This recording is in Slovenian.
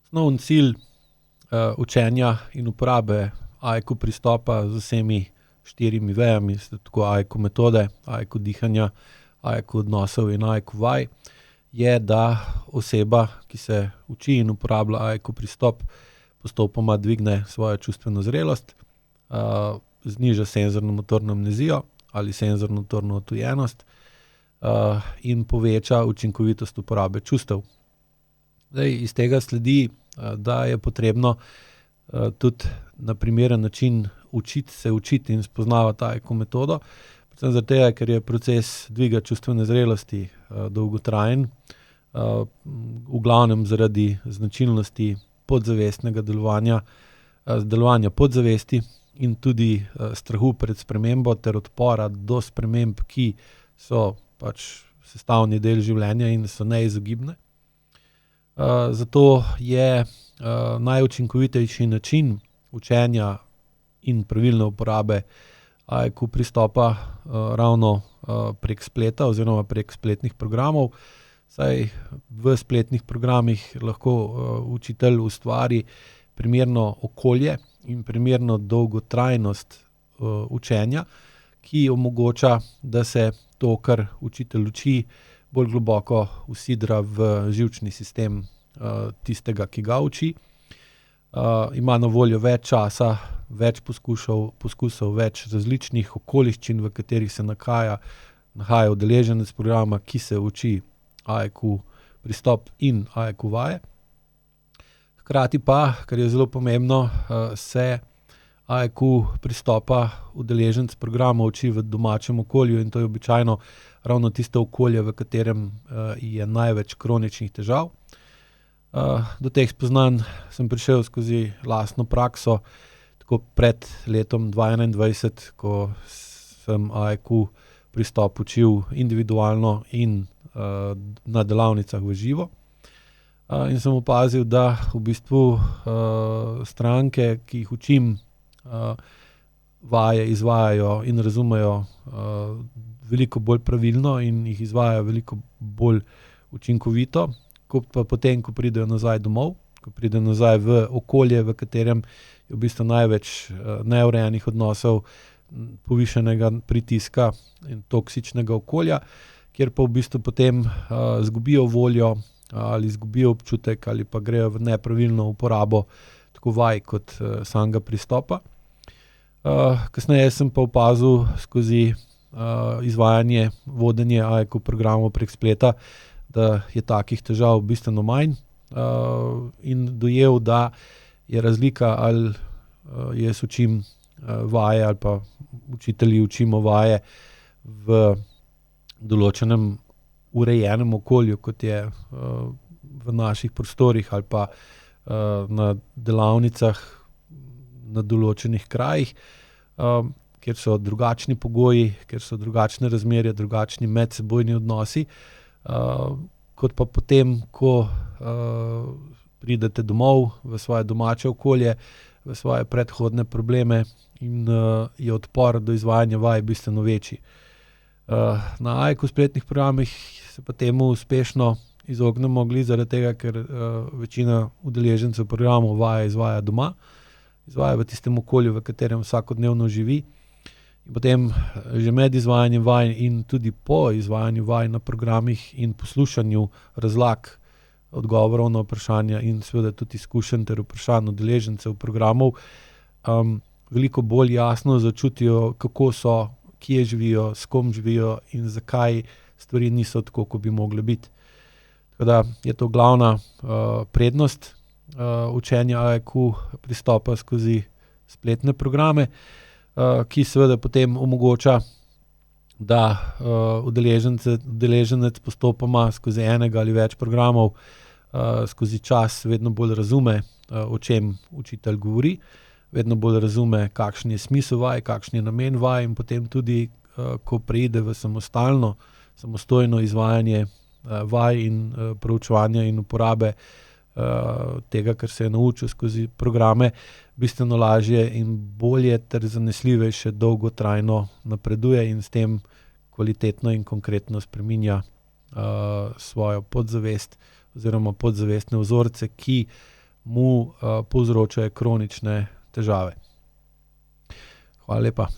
Osnovni cilj učenja in uporabe AIQ pristopa z vsemi 4 vejami, tako AIQ metode, AIQ dihanja, AIQ odnosov in AIQ vaj, je, da oseba, ki se uči in uporablja AIQ pristop, postopoma dvigne svojo čustveno zrelost, zniža senzorno-motorno amnezijo ali senzorno-motorno odtujenost, in poveča učinkovitost uporabe čustev. Zdaj, iz tega sledi, da je potrebno tudi na primeren način se učiti in spoznavati AIQ metodo, predvsem zaradi tega, ker je proces dviga čustvene zrelosti dolgotrajen, v glavnem zaradi značilnosti podzavestnega delovanja podzavesti in tudi strahu pred spremembo ter odpora do sprememb, ki so pač sestavni del življenja in so neizogibne. Zato je najučinkovitejši način učenja in pravilne uporabe AIQ pristopa ravno prek spleta oziroma prek spletnih programov, saj v spletnih programih lahko učitelj ustvari primerno okolje in primerno dolgotrajnost učenja, ki omogoča, da se to, kar učitelj uči, bolj globoko vsidra v živčni sistem tistega, ki ga uči. Ima na voljo več časa, več poskusov, več različnih okoliščin, v katerih se nahaja udeleženec programa, ki se uči AIQ pristop in AIQ vaje. Hkrati pa, kar je zelo pomembno, se AIQ pristopa udeleženec programa uči v domačem okolju in to je običajno ravno tisto okolje, v katerem je največ kroničnih težav. Do teh spoznanj sem prišel skozi lastno prakso, tako pred letom 2021, ko sem AIQ pristop učil individualno in na delavnicah v živo. In sem opazil, da v bistvu stranke, ki jih učim, vaje izvajajo in razumejo veliko bolj pravilno in jih izvajajo veliko bolj učinkovito, kot pa potem, ko pridejo nazaj domov, ko pridejo nazaj v okolje, v katerem je v bistvu največ neurejenih odnosov, povišanega pritiska in toksičnega okolja, kjer pa v bistvu potem izgubijo voljo ali izgubijo občutek ali pa grejo v nepravilno uporabo tako vaj kot samega pristopa. Kasneje sem pa opazil skozi izvajanje, vodenje AIQ programov prek spleta, da je takih težav bistveno manj, in dojel, da je razlika, ali jaz učim vaje ali pa učitelji učimo vaje v določenem urejenem okolju, kot je v naših prostorih ali pa na delavnicah na določenih krajih, kjer so drugačni pogoji, kjer so drugačne razmere, drugačni medsebojni odnosi, kot pa potem, ko pridete domov v svoje domače okolje, v svoje predhodne probleme in je odpor do izvajanja vaj bistveno večji. Na AIQ spletnih programih se pa temu uspešno izognemo glih zaradi tega, ker večina udeležencev programov vaje izvaja doma, izvaja v tistem okolju, v katerem vsakodnevno živi. In potem že med izvajanjem vaj in tudi po izvajanju vaj na programih in poslušanju razlag, odgovorov na vprašanja in seveda tudi izkušenj ter vprašanj udeležencev programov, veliko bolj jasno začutijo, kako so, kje živijo, s kom živijo in zakaj stvari niso tako, kot bi mogle biti. Tako da je to glavna prednost učenja AIQ pristopa skozi spletne programe, ki seveda potem omogoča, da udeleženec postopoma skozi enega ali več programov skozi čas vedno bolj razume, o čem učitelj govori, vedno bolj razume, kakšen je smisel vaj, kakšen je namen vaj, in potem tudi, ko preide v samostojno izvajanje vaj in proučevanja in uporabe tega, kar se je naučil skozi programe, bistveno lažje in bolje ter zanesljivejše dolgotrajno napreduje in s tem kvalitetno in konkretno spreminja svojo podzavest oziroma podzavestne vzorce, ki mu povzročajo kronične težave. Hvala lepa.